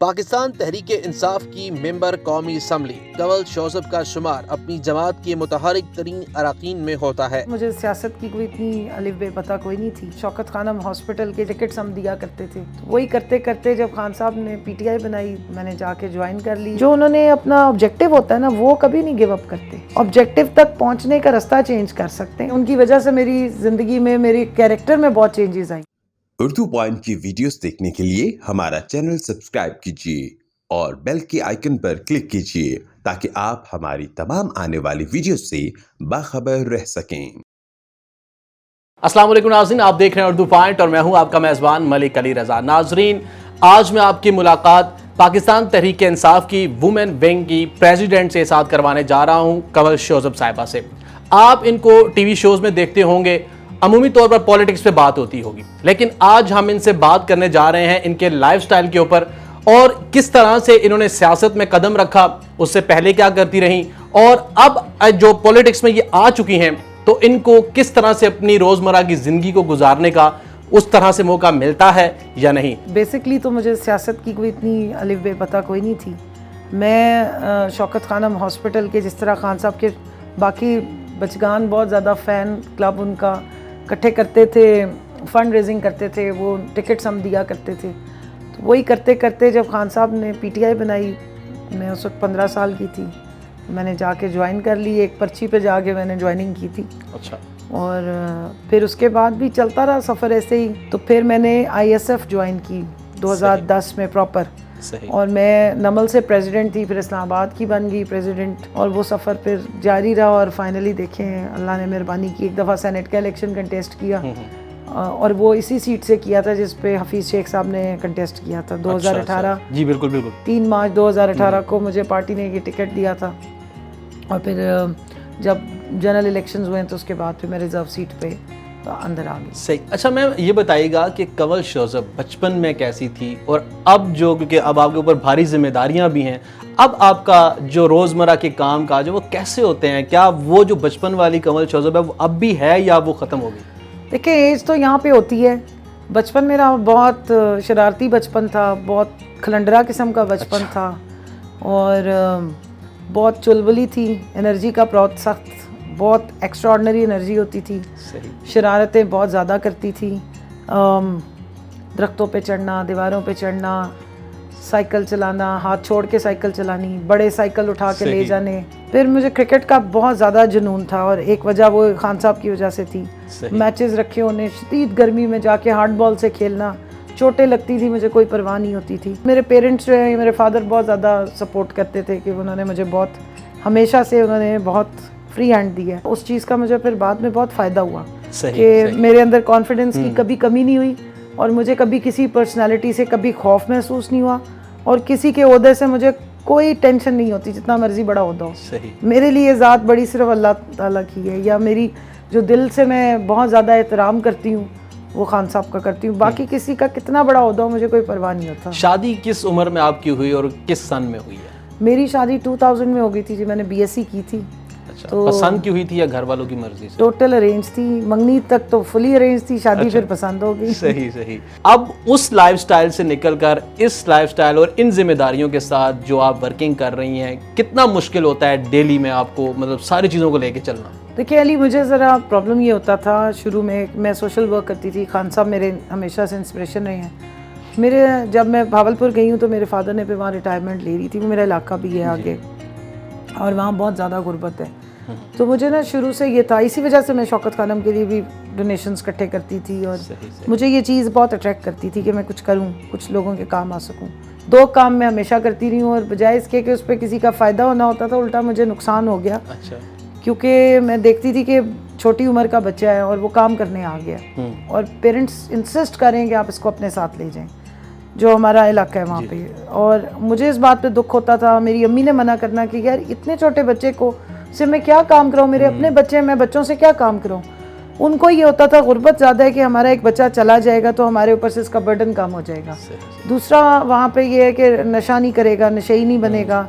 پاکستان تحریک انصاف کی ممبر قومی اسمبلی کنول شوذب کا شمار اپنی جماعت کے متحرک ترین اراکین میں ہوتا ہے۔ مجھے سیاست کی کوئی اتنی الف بے پتہ کوئی نہیں تھی۔ شوکت خانم ہاسپٹل کے ٹکٹس ہم دیا کرتے تھے، وہی کرتے کرتے جب خان صاحب نے پی ٹی آئی بنائی میں نے جا کے جوائن کر لی۔ جو انہوں نے اپنا آبجیکٹو ہوتا ہے نا وہ کبھی نہیں گیو اپ کرتے، آبجیکٹو تک پہنچنے کا رستہ چینج کر سکتے ہیں۔ ان کی وجہ سے میری زندگی میں میری کیریکٹر میں بہت چینجز آئیں۔ اردو پوائنٹ کی ویڈیوز دیکھنے کے لیے ہمارا چینل سبسکرائب کیجیے اور بیل کے آئیکن پر کلک کیجیے تاکہ آپ ہماری تمام آنے والی ویڈیوز سے باخبر رہ سکیں۔ السلام علیکم ناظرین، آپ دیکھ رہے ہیں اردو پوائنٹ اور میں ہوں آپ کا میزبان ملک علی رضا۔ ناظرین، آج میں آپ کی ملاقات پاکستان تحریک انصاف کی وومن ونگ کی پریزیڈنٹ سے ساتھ کروانے جا رہا ہوں، کنول شوذب صاحبہ سے۔ آپ ان کو ٹی وی شوز میں دیکھتے ہوں گے، عمومی طور پر پولیٹکس پہ بات ہوتی ہوگی، لیکن آج ہم ان سے بات کرنے جا رہے ہیں ان کے لائف سٹائل کے اوپر اور کس طرح سے انہوں نے سیاست میں قدم رکھا، اس سے پہلے کیا کرتی رہیں اور اب جو پولیٹکس میں یہ آ چکی ہیں تو ان کو کس طرح سے اپنی روزمرہ کی زندگی کو گزارنے کا اس طرح سے موقع ملتا ہے یا نہیں۔ بیسکلی تو مجھے سیاست کی کوئی اتنی الف بے پتہ کوئی نہیں تھی۔ میں شوکت خانم ہاسپٹل کے جس طرح خان صاحب کے باقی بچگان بہت زیادہ فین کلب ان کا اکٹھے کرتے تھے، فنڈ ریزنگ کرتے تھے، وہ ٹکٹس ہم دیا کرتے تھے، تو وہی کرتے کرتے جب خان صاحب نے پی ٹی آئی بنائی میں اس وقت 15 سال کی تھی، میں نے جا کے جوائن کر لی، ایک پرچی پہ جا کے میں نے جوائننگ کی تھی۔ اچھا۔ اور پھر اس کے بعد بھی چلتا رہا سفر ایسے ہی، تو پھر میں نے آئی ایس ایف جوائن کی 2010 میں پراپر، اور میں نمل سے پریزیڈنٹ تھی، پھر اسلام آباد کی بن گئی پریزیڈنٹ، اور وہ سفر پھر جاری رہا اور فائنلی دیکھیں اللہ نے مہربانی کی ایک دفعہ سینٹ کا الیکشن کنٹیسٹ کیا، اور وہ اسی سیٹ سے کیا تھا جس پہ حفیظ شیخ صاحب نے کنٹیسٹ کیا تھا 2018۔ جی بالکل بالکل 3 مارچ 2018 کو مجھے پارٹی نے یہ ٹکٹ دیا تھا، اور پھر جب جنرل الیکشنز ہوئے تو اس کے بعد پھر میں ریزرو سیٹ پہ اندر آ گئی۔ صحیح۔ اچھا میم یہ بتائیے گا کہ کنول شوذب بچپن میں کیسی تھی اور اب جو، کیونکہ اب آپ کے اوپر بھاری ذمہ داریاں بھی ہیں، اب آپ کا جو روزمرہ کے کام کاج ہے وہ کیسے ہوتے ہیں؟ کیا وہ جو بچپن والی کنول شوذب ہے وہ اب بھی ہے یا وہ ختم ہو گئی؟ دیکھیں ایج تو یہاں پہ ہوتی ہے، بچپن میرا بہت شرارتی بچپن تھا، بہت کھلنڈرا قسم کا بچپن تھا، اور بہت چلبلی تھی، انرجی کا بہت سخت، بہت ایکسٹرا آرڈنری انرجی ہوتی تھی، شرارتیں بہت زیادہ کرتی تھی، درختوں پہ چڑھنا، دیواروں پہ چڑھنا، سائیکل چلانا، ہاتھ چھوڑ کے سائیکل چلانی، بڑے سائیکل اٹھا کے لے جانے۔ پھر مجھے کرکٹ کا بہت زیادہ جنون تھا، اور ایک وجہ وہ خان صاحب کی وجہ سے تھی، میچز رکھے ہونے، شدید گرمی میں جا کے ہارڈ بال سے کھیلنا، چوٹیں لگتی تھی مجھے کوئی پرواہ نہیں ہوتی تھی۔ میرے پیرنٹس جو ہیں، میرے فادر بہت زیادہ سپورٹ کرتے تھے کہ انہوں نے مجھے بہت ہمیشہ سے انہوں نے بہت فری ہینڈ دی ہے، اس چیز کا مجھے پھر بعد میں بہت فائدہ ہوا کہ میرے اندر کانفیڈنس کی کبھی کمی نہیں ہوئی، اور مجھے کبھی کسی پرسنالٹی سے کبھی خوف محسوس نہیں ہوا، اور کسی کے عہدے سے مجھے کوئی ٹینشن نہیں ہوتی، جتنا مرضی بڑا عہدہ ہو۔ میرے لیے ذات بڑی صرف اللہ تعالیٰ کی ہے، یا میری جو دل سے میں بہت زیادہ احترام کرتی ہوں وہ خان صاحب کا کرتی ہوں، باقی کسی کا کتنا بڑا عہدہ ہو مجھے کوئی پرواہ نہیں ہوتا۔ شادی کس عمر میں آپ کی ہوئی اور کس سن میں ہوئی ہے؟ میری شادی 2000 میں ہو گئی تھی جی، میں نے بی ایس سی کی تھی۔ تو پسند کی ہوئی تھی یا گھر والوں کی مرضی سے؟ ٹوٹل ارینج تھی، منگنی تک تو فلی ارینج تھی، شادی پھر پسند ہو گئی۔ صحیح صحیح۔ اب اس لائف سٹائل سے نکل کر اس لائف سٹائل اور ان ذمہ داریوں کے ساتھ جو آپ ورکنگ کر رہی ہیں، کتنا مشکل ہوتا ہے ڈیلی میں آپ کو مطلب ساری چیزوں کو لے کے چلنا؟ دیکھیے علی، مجھے ذرا پرابلم یہ ہوتا تھا شروع میں سوشل ورک کرتی تھی، خان صاحب میرے ہمیشہ سے انسپریشن رہے ہیں میرے۔ جب میں بھاولپور گئی ہوں تو میرے فادر نے پھر وہاں ریٹائرمنٹ لے رہی تھی، وہ میرا علاقہ بھی ہے آگے، اور وہاں بہت زیادہ غربت ہے، تو مجھے نا شروع سے یہ تھا، اسی وجہ سے میں شوکت خانم کے لیے بھی ڈونیشنز اکٹھے کرتی تھی، اور مجھے یہ چیز بہت اٹریکٹ کرتی تھی کہ میں کچھ کروں، کچھ لوگوں کے کام آ سکوں۔ 2 کام میں ہمیشہ کرتی رہی ہوں، اور بجائے اس کے کہ اس پہ کسی کا فائدہ ہونا ہوتا تھا، الٹا مجھے نقصان ہو گیا، کیونکہ میں دیکھتی تھی کہ چھوٹی عمر کا بچہ ہے اور وہ کام کرنے آ گیا، اور پیرنٹس انسسٹ کریں کہ آپ اس کو اپنے ساتھ لے جائیں، جو ہمارا علاقہ ہے وہاں پہ، اور مجھے اس بات پہ دکھ ہوتا تھا، میری امی نے منع کرنا کہ یار اتنے چھوٹے بچے کو سے میں کیا کام کراؤں، میرے اپنے بچے ہیں، میں بچوں سے کیا کام کراؤں۔ ان کو یہ ہوتا تھا غربت زیادہ ہے کہ ہمارا ایک بچہ چلا جائے گا تو ہمارے اوپر سے اس کا برڈن کم ہو جائے گا۔ دوسرا وہاں پہ یہ ہے کہ نشہ نہیں کرے گا، نشئی نہیں بنے گا،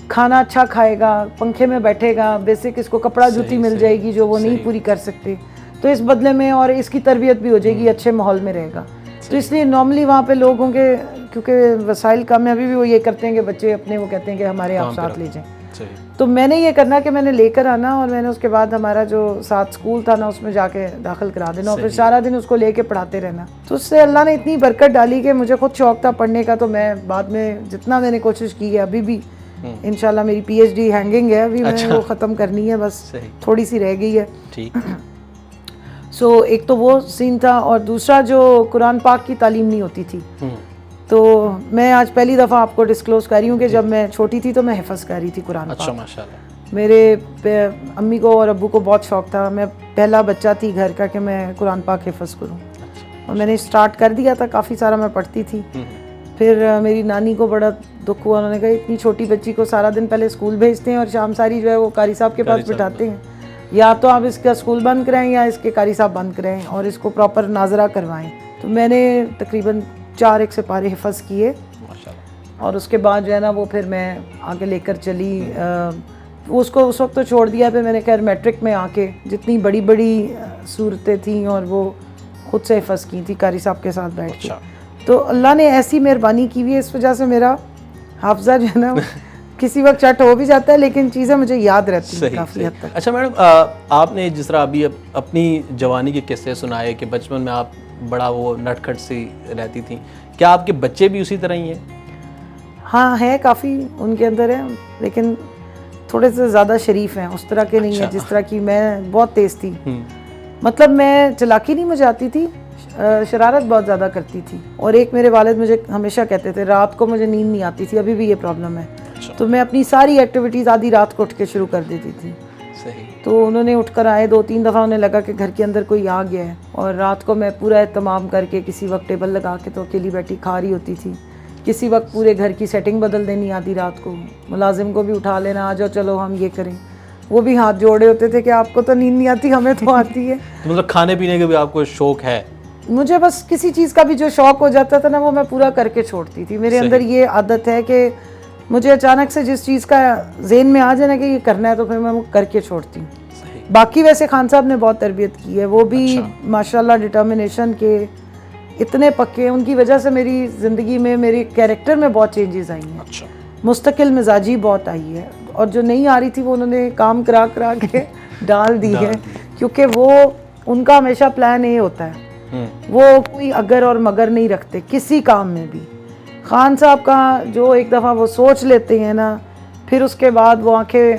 کھانا اچھا کھائے گا، پنکھے میں بیٹھے گا، بیسک اس کو کپڑا جوتی مل جائے گی جو وہ نہیں پوری کر سکتے، تو اس بدلے میں، اور اس کی تربیت بھی ہو جائے گی، اچھے ماحول میں رہے گا۔ تو اس لیے نارملی وہاں پہ لوگوں کے کیونکہ وسائل کم ہے, ابھی بھی وہ یہ کرتے ہیں کہ بچے اپنے وہ کہتے ہیں کہ ہمارے آپ ساتھ لے جائیں. تو میں نے یہ کرنا کہ میں نے لے کر آنا, اور میں نے اس کے بعد ہمارا جو ساتھ اسکول تھا نا اس میں جا کے داخل کرا دینا, اور پھر سارا دن اس کو لے کے پڑھاتے رہنا. تو اس سے اللہ نے اتنی برکت ڈالی کہ مجھے خود شوق تھا پڑھنے کا, تو میں بعد میں جتنا میں نے کوشش کی ہے, ابھی بھی انشاءاللہ میری پی ایچ ڈی ہینگنگ ہے, ابھی میں نے وہ ختم کرنی ہے, بس تھوڑی سی رہ گئی ہے. سو ایک تو وہ سین تھا, اور دوسرا جو قرآن پاک کی تعلیم نہیں ہوتی تھی. تو میں آج پہلی دفعہ آپ کو ڈسکلوز کر رہی ہوں کہ جب میں چھوٹی تھی تو میں حفظ کر رہی تھی قرآن پاک. اچھا ماشاءاللہ. میرے امی کو اور ابو کو بہت شوق تھا, میں پہلا بچہ تھی گھر کا کہ میں قرآن پاک حفظ کروں, اور میں نے اسٹارٹ کر دیا تھا, کافی سارا میں پڑھتی تھی. پھر میری نانی کو بڑا دکھ ہوا, انہوں نے کہا اتنی چھوٹی بچی کو سارا دن پہلے اسکول بھیجتے ہیں اور شام ساری جو ہے وہ قاری صاحب کے پاس بٹھاتے ہیں, یا تو آپ اس کا اسکول بند کرائیں یا اس کے قاری صاحب بند کرائیں اور اس کو پراپر ناظرہ کروائیں. تو میں نے تقریباً 4 ایک سپارے حفظ کیے, اور اس کے بعد جو ہے نا وہ پھر میں آگے لے کر چلی. اس کو اس وقت تو چھوڑ دیا, پھر میں نے خیر میٹرک میں آ کے جتنی بڑی بڑی صورتیں تھیں اور وہ خود سے حفظ کی تھی قاری صاحب کے ساتھ بیٹھ کے. تو اللہ نے ایسی مہربانی کی ہوئی ہے, اس وجہ سے میرا حافظہ جو ہے نا کسی وقت چٹ ہو بھی جاتا ہے, لیکن چیزیں مجھے یاد رہتی ہیں کافی حد تک. اچھا میڈم, آپ نے جس طرح ابھی اپنی جوانی کے قصے سنائے کہ بچپن میں آپ بڑا وہ نٹ کھٹ سی رہتی تھیں, کیا آپ کے بچے بھی اسی طرح ہی ہیں؟ ہاں ہے, کافی ان کے اندر ہے, لیکن تھوڑے سے زیادہ شریف ہیں, اس طرح کے نہیں ہیں جس طرح کی میں بہت تیز تھی. مطلب میں چلاکی نہیں مجھے آتی تھی, شرارت بہت زیادہ کرتی تھی. اور ایک میرے والد مجھے ہمیشہ کہتے تھے, رات کو مجھے نیند نہیں آتی تھی, ابھی بھی یہ پرابلم ہے, تو میں اپنی ساری ایکٹیویٹیز آدھی رات کو اٹھ کے شروع کر دیتی تھی. تو انہوں نے اٹھ کر آئے 2-3 دفعہ, انہیں لگا کہ گھر کے اندر کوئی آ گیا ہے, اور رات کو میں پورا اہتمام کر کے کسی وقت ٹیبل لگا کے تو اکیلی بیٹھی کھا رہی ہوتی تھی, کسی وقت پورے گھر کی سیٹنگ بدل دینی آدھی رات کو, ملازم کو بھی اٹھا لینا, آ جاؤ چلو ہم یہ کریں. وہ بھی ہاتھ جوڑے ہوتے تھے کہ آپ کو تو نیند نہیں آتی, ہمیں تو آتی ہے. مطلب کھانے پینے کا بھی آپ کو شوق ہے؟ مجھے بس کسی چیز کا بھی جو شوق ہو جاتا تھا نا وہ میں پورا کر کے چھوڑتی تھی. میرے اندر یہ عادت ہے کہ مجھے اچانک سے جس چیز کا ذہن میں آ جائے نا کہ یہ کرنا ہے تو پھر میں وہ کر کے چھوڑتی ہوں. باقی ویسے خان صاحب نے بہت تربیت کی ہے, وہ بھی ماشاءاللہ ڈٹرمنیشن کے اتنے پکے, ان کی وجہ سے میری زندگی میں میرے کیریکٹر میں بہت چینجز آئی ہیں, مستقل مزاجی بہت آئی ہے, اور جو نہیں آ رہی تھی وہ انہوں نے کام کرا کے ڈال دی ہے, کیونکہ وہ ان کا ہمیشہ پلان اے ہوتا ہے, وہ کوئی اگر اور مگر نہیں رکھتے کسی کام میں بھی. خان صاحب کا جو ایک دفعہ وہ سوچ لیتے ہیں نا, پھر اس کے بعد وہ آنکھیں,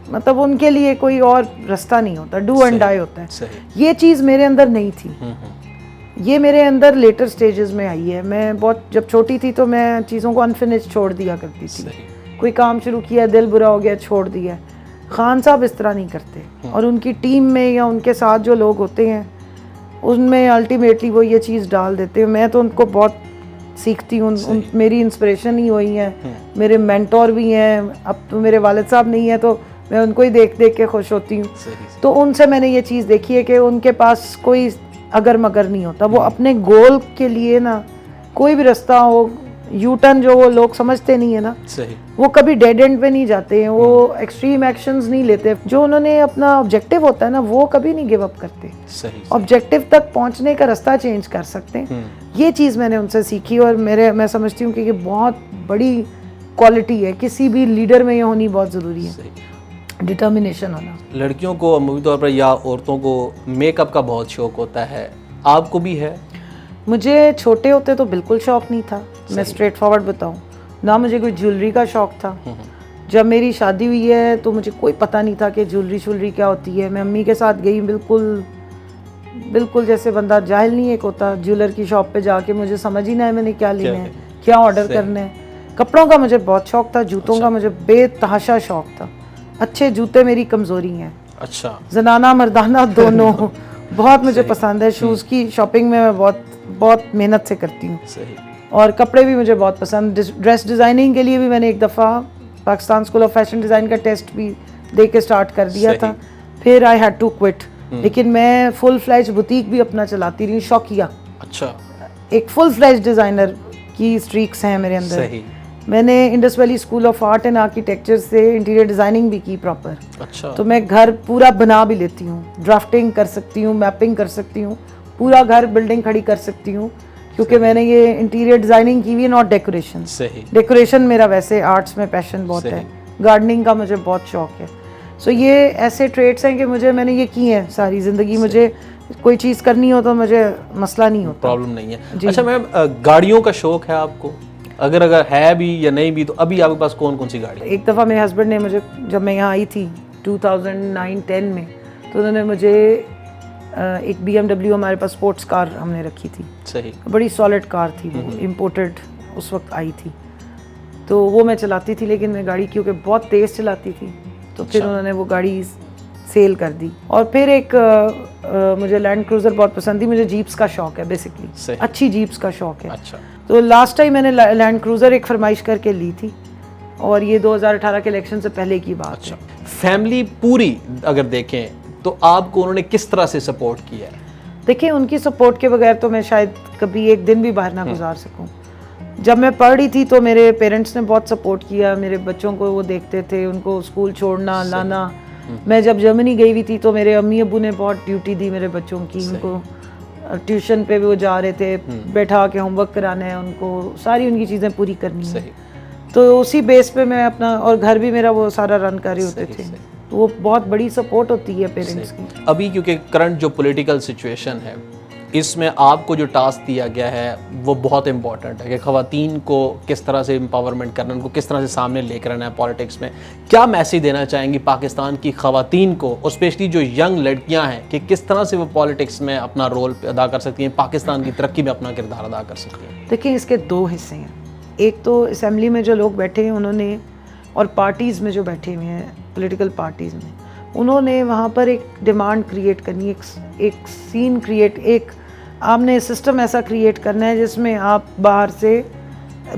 مطلب ان کے لیے کوئی اور رستہ نہیں ہوتا, ڈو اینڈ ڈائی ہوتا ہے. یہ چیز میرے اندر نہیں تھی, یہ میرے اندر لیٹر سٹیجز میں آئی ہے. میں بہت جب چھوٹی تھی تو میں چیزوں کو انفنش چھوڑ دیا کرتی تھی, کوئی کام شروع کیا دل برا ہو گیا چھوڑ دیا. خان صاحب اس طرح نہیں کرتے, اور ان کی ٹیم میں یا ان کے ساتھ جو لوگ ہوتے ہیں ان میں الٹیمیٹلی وہ یہ چیز ڈال دیتے ہیں. میں تو ان کو بہت سیکھتی ہوں, میری انسپریشن ہی وہی ہیں, میرے مینٹور بھی ہیں. اب تو میرے والد صاحب نہیں ہیں تو میں ان کو ہی دیکھ کے خوش ہوتی ہوں. تو ان سے میں نے یہ چیز دیکھی ہے کہ ان کے پاس کوئی اگر مگر نہیں ہوتا, وہ اپنے گول کے لیے نا کوئی بھی رستہ ہو, یو ٹرن جو وہ لوگ سمجھتے نہیں ہیں نا, وہ کبھی ڈیڈ اینڈ پہ نہیں جاتے ہیں, وہ ایکسٹریم ایکشنز نہیں لیتے. جو انہوں نے اپنا آبجیکٹو ہوتا ہے نا وہ کبھی نہیں گیو اپ کرتے, آبجیکٹو تک پہنچنے کا رستہ چینج کر سکتے ہیں. یہ چیز میں نے ان سے سیکھی, اور میں سمجھتی ہوں کہ یہ بہت بڑی کوالٹی ہے, کسی بھی لیڈر میں یہ ہونی بہت ضروری ہے, ڈٹرمنیشن ہونا. لڑکیوں کو عمومی طور پر یا عورتوں کو میک اپ کا بہت شوق ہوتا ہے, آپ کو بھی ہے؟ مجھے چھوٹے ہوتے تو بالکل شوق نہیں تھا, میں اسٹریٹ فارورڈ بتاؤں, نہ مجھے کوئی جیولری کا شوق تھا. جب میری شادی ہوئی ہے تو مجھے کوئی پتہ نہیں تھا کہ جیولری کیا ہوتی ہے. میں امی کے ساتھ گئی, بالکل جیسے بندہ جاہل نہیں ایک ہوتا, جیولر کی شاپ پہ جا کے مجھے سمجھ ہی نہ ہے میں نے کیا لینا ہے, کیا آرڈر کرنا ہے. کپڑوں کا مجھے بہت شوق تھا, جوتوں کا مجھے بے تحاشا شوق تھا. اچھے جوتے میری کمزوری ہیں, اچھا زنانہ مردانہ دونوں بہت مجھے پسند ہے. شوز کی شاپنگ میں بہت محنت سے کرتی ہوں, اور کپڑے بھی مجھے بہت پسند. ڈریس ڈیزائننگ کے لیے بھی میں نے ایک دفعہ Pakistan school of fashion design کا ٹیسٹ بھی دے کے سٹارٹ کر دیا تھا, پھر آئی ہیڈ ٹو کوئٹ. لیکن میں فل فلیج بوتیک بھی اپنا چلاتی رہی ہوں, شوقیہ. اچھا, ایک فل فلیج ڈیزائنر کی اسٹریکس ہیں میرے اندر. میں نے Indus valley school of art and architecture سے انٹیریئر ڈیزائننگ بھی کی پراپر. اچھا, تو میں گھر پورا بنا بھی لیتی ہوں, ڈرافٹنگ کر سکتی ہوں, میپنگ کر سکتی ہوں, پورا گھر بلڈنگ کھڑی کر سکتی ہوں, کیونکہ میں نے یہ انٹیریئر ڈیزائننگ کی ہوئی ہے, ناٹ ڈیکوریشن. صحیح. ڈیکوریشن میرا ویسے آرٹس میں پیشن بہت ہے, گارڈننگ کا مجھے بہت شوق ہے. سو یہ ایسے ٹریٹس ہیں کہ میں نے یہ کی ہیں ساری زندگی. مجھے کوئی چیز کرنی ہو تو مجھے مسئلہ نہیں ہوتا, پرابلم نہیں ہے. اچھا میم, گاڑیوں کا شوق ہے آپ کو؟ اگر ہے بھی یا نہیں بھی تو ابھی آپ کے پاس کون کون سی گاڑی؟ ایک دفعہ میرے ہسبینڈ نے مجھے, جب میں یہاں آئی تھی 2009-10 میں, تو انہوں نے مجھے ایک BMW, ہمارے پاس اسپورٹس کار ہم نے رکھی تھی. صحیح. بڑی سالڈ کار تھی وہ, امپورٹڈ اس وقت آئی تھی, تو وہ میں چلاتی تھی. لیکن میں گاڑی کیونکہ بہت تیز چلاتی تھی تو پھر انہوں نے وہ گاڑی سیل کر دی. اور پھر ایک مجھے لینڈ کروزر بہت پسند تھی. مجھے جیپس کا شوق ہے بیسکلی, اچھی جیپس کا شوق ہے. اچھا. تو لاسٹ ٹائم میں نے لینڈ کروزر ایک فرمائش کر کے لی تھی, اور یہ 2018 کے الیکشن سے پہلے کی بات ہے. فیملی پوری اگر دیکھیں تو آپ کو انہوں نے کس طرح سے سپورٹ کیا ہے؟ دیکھیں, ان کی سپورٹ کے بغیر تو میں شاید کبھی ایک دن بھی باہر نہ گزار سکوں. جب میں پڑھ رہی تھی تو میرے پیرنٹس نے بہت سپورٹ کیا. میرے بچوں کو وہ دیکھتے تھے, ان کو اسکول چھوڑنا لانا. میں جب جرمنی گئی ہوئی تھی تو میرے امی ابو نے بہت ڈیوٹی دی میرے بچوں کی. ان کو ٹیوشن پہ بھی وہ جا رہے تھے, بیٹھا کے ہوم ورک کرانا ہے ان کو, ساری ان کی چیزیں پوری کرنی ہے. تو اسی بیس پہ میں اپنا, اور گھر بھی میرا وہ سارا رن کر رہے ہوتے تھے. وہ بہت بڑی سپورٹ ہوتی ہے پیرنٹس کی. ابھی کیونکہ کرنٹ جو پولیٹیکل سچویشن ہے, اس میں آپ کو جو ٹاسک دیا گیا ہے وہ بہت امپورٹنٹ ہے کہ خواتین کو کس طرح سے امپاورمنٹ کرنا, ان کو کس طرح سے سامنے لے کر آنا ہے پالیٹکس میں. کیا میسیج دینا چاہیں گی پاکستان کی خواتین کو, اور اسپیشلی جو ینگ لڑکیاں ہیں, کہ کس طرح سے وہ پالیٹکس میں اپنا رول ادا کر سکتی ہیں, پاکستان کی ترقی میں اپنا کردار ادا کر سکتی ہیں؟ دیکھیں, اس کے دو حصے ہیں. ایک تو اسمبلی میں جو لوگ بیٹھے ہیں انہوں نے, اور پارٹیز میں جو بیٹھے ہوئے ہیں, پولیٹیکل پارٹیز میں, انہوں نے وہاں پر ایک ڈیمانڈ کریٹ کرنی, ایک سین کریٹ, ایک آپ نے سسٹم ایسا کریٹ کرنا ہے جس میں آپ باہر سے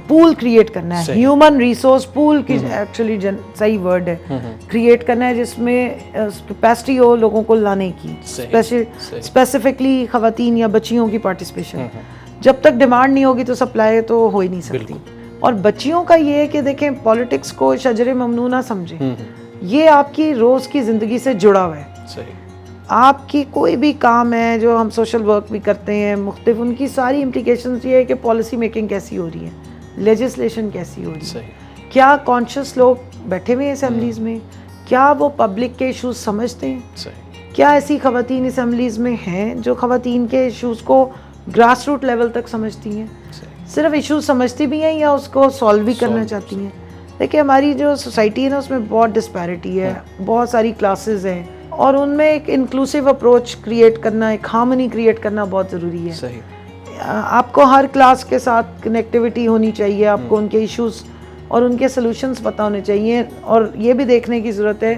پول کریٹ کرنا ہے, ہیومن ریسورس پول کی ایکچولی صحیح ورڈ ہے, کریٹ کرنا ہے جس میں کیپیسٹی ہو لوگوں کو لانے کی, اسپیسیفکلی خواتین یا بچیوں کی پارٹیسپیشن. جب تک ڈیمانڈ نہیں ہوگی تو سپلائی تو ہو ہی نہیں سکتی. اور بچیوں کا یہ ہے کہ دیکھیں, پالیٹکس کو شجر ممنوع نہ سمجھیں, یہ آپ کی روز کی زندگی سے جڑا ہوا ہے. آپ کی کوئی بھی کام ہے, جو ہم سوشل ورک بھی کرتے ہیں مختلف, ان کی ساری امپلیکیشنز یہ ہے کہ پالیسی میکنگ کیسی ہو رہی ہے, لیجسلیشن کیسی ہو رہی ہے, کیا کانشیس لوگ بیٹھے ہوئے ہیں اسمبلیز میں, کیا وہ پبلک کے ایشوز سمجھتے ہیں, کیا ایسی خواتین اسمبلیز میں ہیں جو خواتین کے ایشوز کو گراس روٹ لیول تک سمجھتی ہیں, صرف ایشوز سمجھتی بھی ہیں یا اس کو سالو بھی کرنا چاہتی ہیں. دیکھیں, ہماری جو سوسائٹی ہے نا, اس میں بہت ڈسپیرٹی ہے, بہت ساری کلاسز ہیں, اور ان میں ایک انکلوسیو اپروچ کریٹ کرنا, ایک ہارمنی کریٹ کرنا بہت ضروری ہے. آپ کو ہر کلاس کے ساتھ کنیکٹیوٹی ہونی چاہیے, آپ کو ان کے ایشوز اور ان کے سلوشنز پتہ ہونے چاہیے, اور یہ بھی دیکھنے کی ضرورت ہے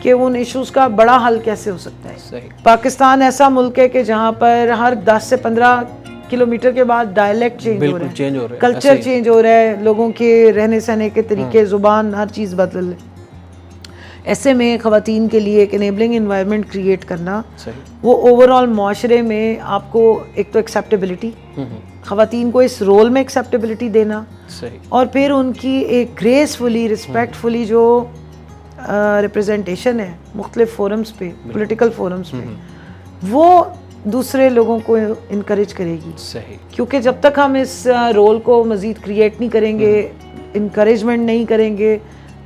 کہ ان ایشوز کا بڑا حل کیسے ہو سکتا ہے. پاکستان ایسا ملک ہے کہ جہاں پر ہر 10 سے 15 کلومیٹر کے بعد ڈائلیکٹ چینج ہو رہا ہے, کلچر چینج ہو رہا ہے, لوگوں کے رہنے سہنے کے طریقے, زبان, ہر چیز بدل ہے. ایسے میں خواتین کے لیے ایک انیبلنگ انوائرمنٹ کریٹ کرنا, وہ اوور آل معاشرے میں آپ کو ایک تو ایکسیپٹیبلٹی, خواتین کو اس رول میں ایکسیپٹیبلٹی دینا, اور پھر ان کی ایک گریسفلی, رسپیکٹفلی جو ریپرزنٹیشن ہے مختلف فورمز پہ, پولیٹیکل فورمز پہ, وہ دوسرے لوگوں کو انکریج کرے گی. کیونکہ جب تک ہم اس رول کو مزید کریٹ نہیں کریں گے, انکریجمنٹ نہیں کریں گے,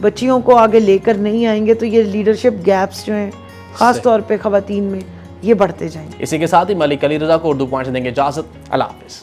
بچیوں کو آگے لے کر نہیں آئیں گے, تو یہ لیڈرشپ گیپس جو ہیں خاص طور پہ خواتین میں, یہ بڑھتے جائیں گے. اسی کے ساتھ ہی ملک علی رضا کو اردو پوائنٹ سے دیں گے اجازت. اللہ حافظ.